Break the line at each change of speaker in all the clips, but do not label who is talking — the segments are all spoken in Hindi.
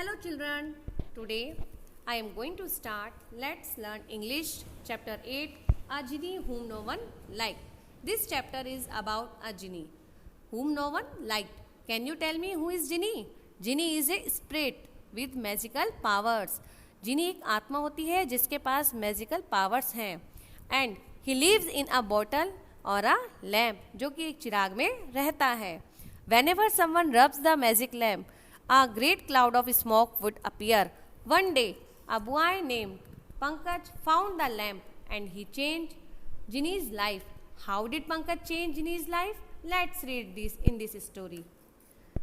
Hello children, today I am going to start Let's Learn English chapter 8 A Genie Whom No One Liked. This chapter is about a genie whom no one liked. Can you tell me who is genie? Genie is a spirit with magical powers. Genie एक आत्मा होती है जिसके पास मैजिकल पावर्स हैं and he lives in a bottle और अ लैम्प जो कि एक चिराग में रहता है. Whenever someone rubs the magic lamp, a great cloud of smoke would appear. One day, a boy named Pankaj found the lamp and he changed Genie's life. How did Pankaj change Genie's life? Let's read this in this story.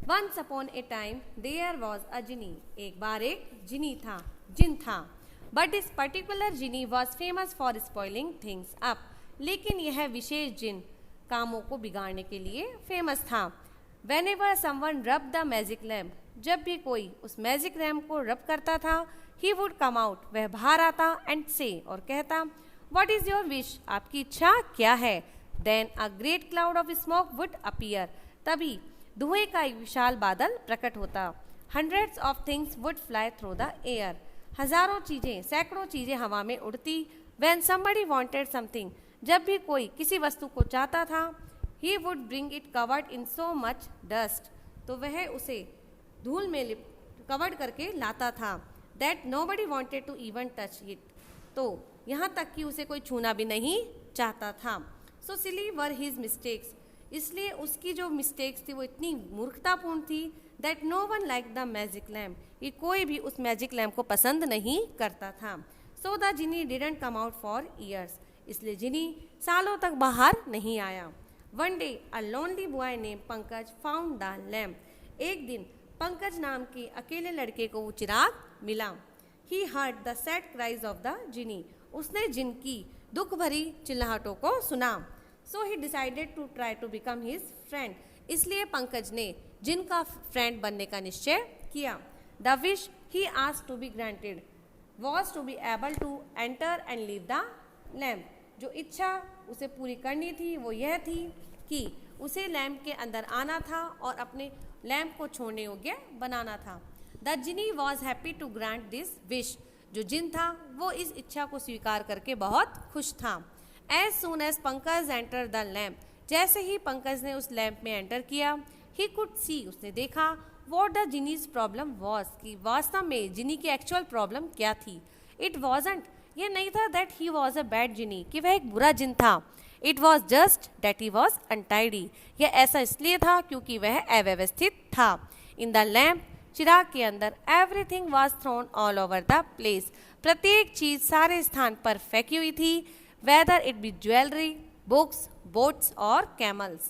Once upon a time, there was a genie. एक बार एक जिनी था, जिन था. But this particular genie was famous for spoiling things up. लेकिन यह विशेष जिन कामों को बिगाड़ने के लिए फेमस था. Whenever someone rubbed the magic lamp, जब भी कोई उस मैजिक लैम्प को रब करता था, he would come out, वह बाहर आता and say और कहता, What is your wish? आपकी इच्छा क्या है? Then a great cloud of smoke would appear. तभी धुएं का एक विशाल बादल प्रकट होता. Hundreds of things would fly through the air. हजारों चीजें, सैकड़ों चीजें हवा में उड़ती. When somebody wanted something, जब भी कोई किसी वस्तु को चाहता था, he would bring it covered in so much dust. तो वह उसे धूल में कवर्ड करके लाता था. That nobody wanted to even touch it. तो यहाँ तक कि उसे कोई छूना भी नहीं चाहता था. So silly were his mistakes. इसलिए उसकी जो मिस्टेक्स थी वो इतनी मूर्खतापूर्ण थी that no one liked the magic lamp. कि कोई भी उस मैजिक लैम्प को पसंद नहीं करता था. So the genie didn't come out for years. इसलिए जिनी सालों तक बाहर नहीं आया. One day, a lonely boy named Pankaj found the lamp. एक दिन पंकज नाम के अकेले लड़के को वो चिराग मिला. He heard the sad cries of the genie. उसने जिन की दुख भरी चिल्लाहटों को सुना. So he decided to try to become his friend. इसलिए पंकज ने जिन का फ्रेंड बनने का निश्चय किया. The wish he asked to be granted was to be able to enter and leave the lamp. जो इच्छा उसे पूरी करनी थी वो यह थी कि उसे लैम्प के अंदर आना था और अपने लैम्प को छोड़ने योग्य बनाना था. The genie was happy to grant this wish. जो जिन था वो इस इच्छा को स्वीकार करके बहुत खुश था. As soon as Pankaj enter the lamp, जैसे ही पंकज ने उस लैम्प में एंटर किया, ही कुड सी, उसने देखा वॉट द जिनीज प्रॉब्लम वॉज, कि वास्तव में जिनी की एक्चुअल प्रॉब्लम क्या थी. इट वॉजंट, यह नहीं था that he was a bad genie, कि वह एक बुरा जिन था. It was just that he was untidy, यह ऐसा इसलिए था क्योंकि वह अव्यवस्थित था. इन द लैम्प, चिराग के अंदर, everything was thrown all over the place, प्रत्येक चीज सारे स्थान पर फेंकी हुई थी. Whether it be jewellery, books, boats और कैमल्स,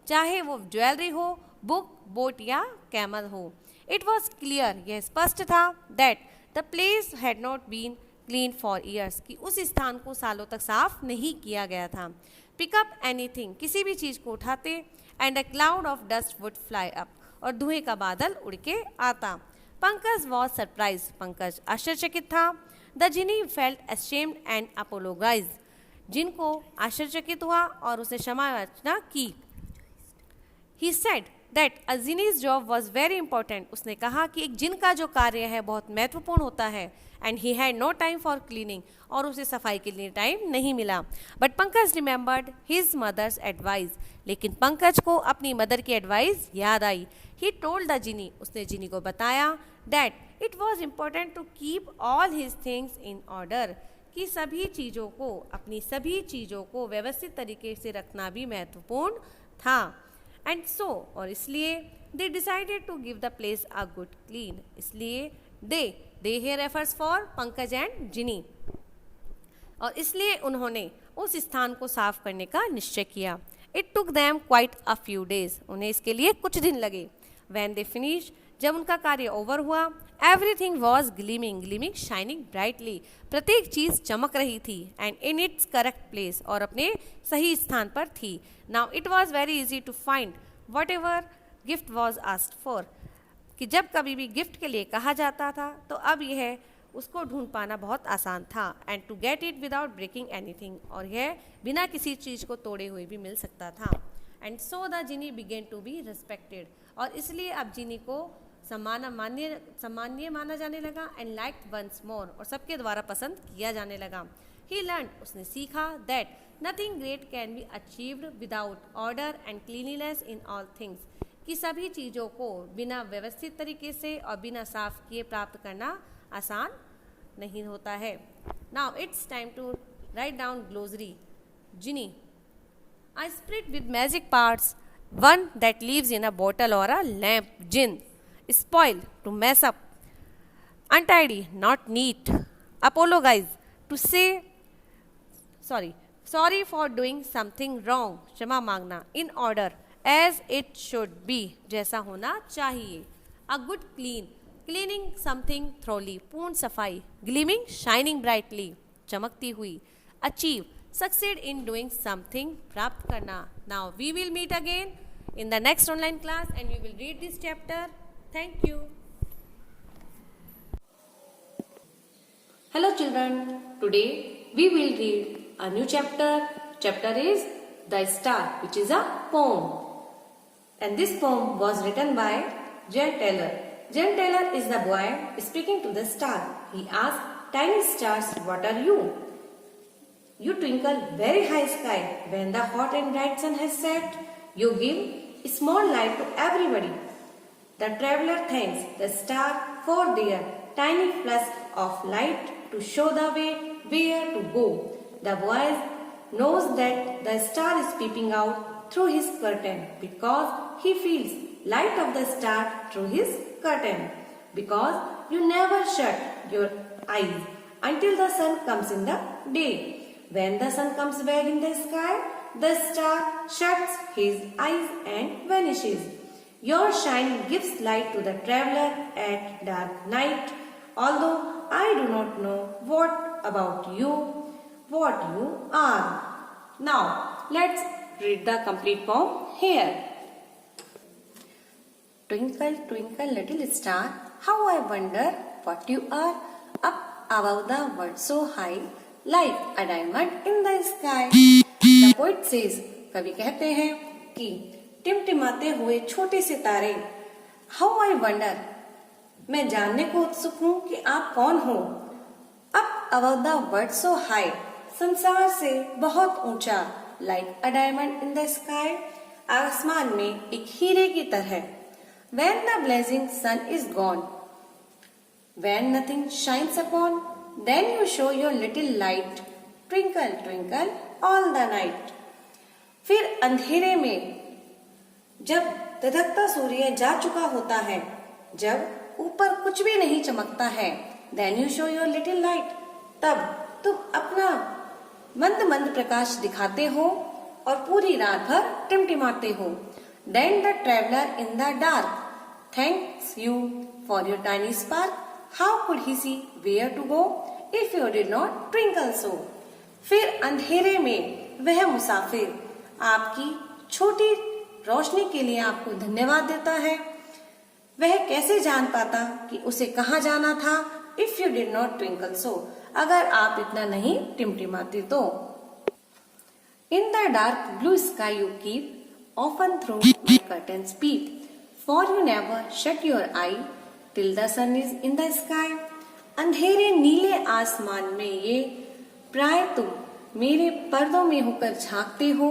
चाहे वो ज्वेलरी हो, बुक, बोट या कैमल हो. इट वॉज क्लियर, यह स्पष्ट था that the place had not been clean for years, कि उस स्थान को सालों तक साफ नहीं किया गया था. पिकअप एनीथिंग, किसी भी चीज को उठाते, and a cloud of dust would fly up, और धुएं का बादल उड़ के आता. पंकज वॉज सरप्राइज, पंकज आश्चर्यचकित था. The genie felt ashamed and apologise, जिनको आश्चर्यचकित हुआ और उसे क्षमा याचना की. He said that a genie's job was very important, उसने कहा कि एक जिन का जो कार्य है बहुत महत्वपूर्ण होता है. And he had no time for cleaning, और उसे सफाई के लिए टाइम नहीं मिला. But Pankaj remembered his mother's advice, लेकिन पंकज को अपनी मदर की एडवाइस याद आई. ही टोल्ड द जिनी, उसने जिनी को बताया that it was important to keep all his things in order, कि सभी चीज़ों को, अपनी सभी चीज़ों को व्यवस्थित तरीके से रखना भी महत्वपूर्ण था. एंड सो, और इसलिए they decided to give the place a good clean, इसलिए they here refers for Pankaj and genie, और इसलिए उन्होंने उस स्थान को साफ करने का निश्चय किया. It took them quite a few days, उन्हें इसके लिए कुछ दिन लगे. व्हेन दे फिनिश, जब उनका कार्य ओवर हुआ, everything was gleaming, gleaming shining brightly, प्रत्येक चीज चमक रही थी. And in its correct place, और अपने सही स्थान पर थी. Now it was very easy to find whatever gift was asked for, कि जब कभी भी गिफ्ट के लिए कहा जाता था तो अब यह उसको ढूंढ पाना बहुत आसान था. And to get it without breaking anything, और यह बिना किसी चीज़ को तोड़े हुए भी मिल सकता था. And so the genie began to be respected, और इसलिए अब जिनी को सम्मानीय माना जाने लगा एंड लाइक्ड वंस मोर, और सबके द्वारा पसंद किया जाने लगा। ही लर्न, उसने सीखा that nothing great can be achieved without order and cleanliness in all things, कि सभी चीज़ों को बिना व्यवस्थित तरीके से और बिना साफ किए प्राप्त करना आसान नहीं होता है। Now it's time to write down glossary. Genie, a spirit with magic parts, one that lives in a bottle or a lamp. Jinn, spoil, to mess up, untidy, not neat, apologize, to say sorry for doing something wrong, क्षमा मांगना, in order, as it should be, जैसा होना चाहिए। a good cleaning something thoroughly, पूर्ण सफाई, gleaming, shining brightly, चमकती हुई, achieve, succeed in doing something, प्राप्त करना। Now we will meet again in the next online class and we will read this chapter. Thank you. Hello children, today we will read a new chapter. Chapter is The Star, which is a poem. And this poem was written by Jen Taylor. Jen Taylor is the boy speaking to the star. He asked, "Tiny stars, what are you? You twinkle very high sky. When the hot and bright sun has set, you give small light to everybody." The traveler thanks the star for their tiny flash of light to show the way where to go. The boy knows that the star is peeping out through his curtain because he feels light of the star through his curtain. Because you never shut your eyes until the sun comes in the day. When the sun comes back in the sky, the star shuts his eyes and vanishes. Your shine gives light to the traveler at dark night. Although I do not know what you are. Now, let's read the complete poem here. Twinkle, twinkle, little star, how I wonder what you are. Up above the world so high, like a diamond in the sky. The poet says, कवि कहते हैं कि टिमटिमाते हुए छोटे से तारे, how I wonder, मैं जानने को उत्सुक हूँ कि आप कौन हो। Up above the world so high, संसार से बहुत ऊंचा, like a diamond in the sky, आसमान में एक हीरे की तरह। When the blazing sun is gone, when nothing shines upon, then you show your little light, twinkle, twinkle, all the night. फिर अंधेरे में जब धधकता सूर्य जा चुका होता है, जब ऊपर कुछ भी नहीं चमकता है, then you show your little light, तब तुम अपना मंद मंद प्रकाश दिखाते हो और पूरी रात भर टिमटिमाते हो। Then the traveler in the dark thanks you for your tiny spark. How could he see where to go if you did not twinkle so? फिर अंधेरे में वह मुसाफिर आपकी छोटी रोशनी के लिए आपको धन्यवाद देता है। वह कैसे जान पाता कि उसे कहाँ जाना था? If you did not twinkle so, अगर आप इतना नहीं टिमटिमाते तो। In the dark blue sky you keep, often through my curtains peep, for you never shut your eye till the sun is in the sky. अंधेरे नीले आसमान में ये प्राय तुम मेरे पर्दों में होकर झांकते हो।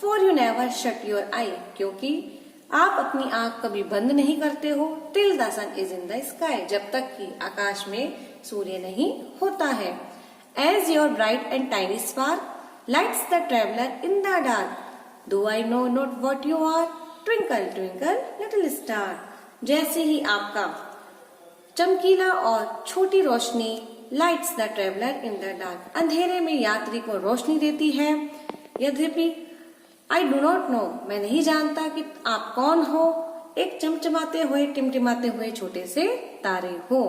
For you never shut your eye, क्योंकि आप अपनी आंख कभी बंद नहीं करते हो। Till the sun is in the sky, जब तक कि आकाश में सूर्य नहीं होता है। As your bright and tiny spark lights the traveler in the dark, though I know not what you are, twinkle, twinkle, little star. जैसे ही आपका चमकीला और छोटी रोशनी lights the traveller in the dark, अंधेरे में यात्री को रोशनी देती है। यद्यपि आई डू नॉट नो, मैं नहीं जानता कि आप कौन हो, एक चमचमाते हुए टिमटिमाते हुए छोटे से तारे हो।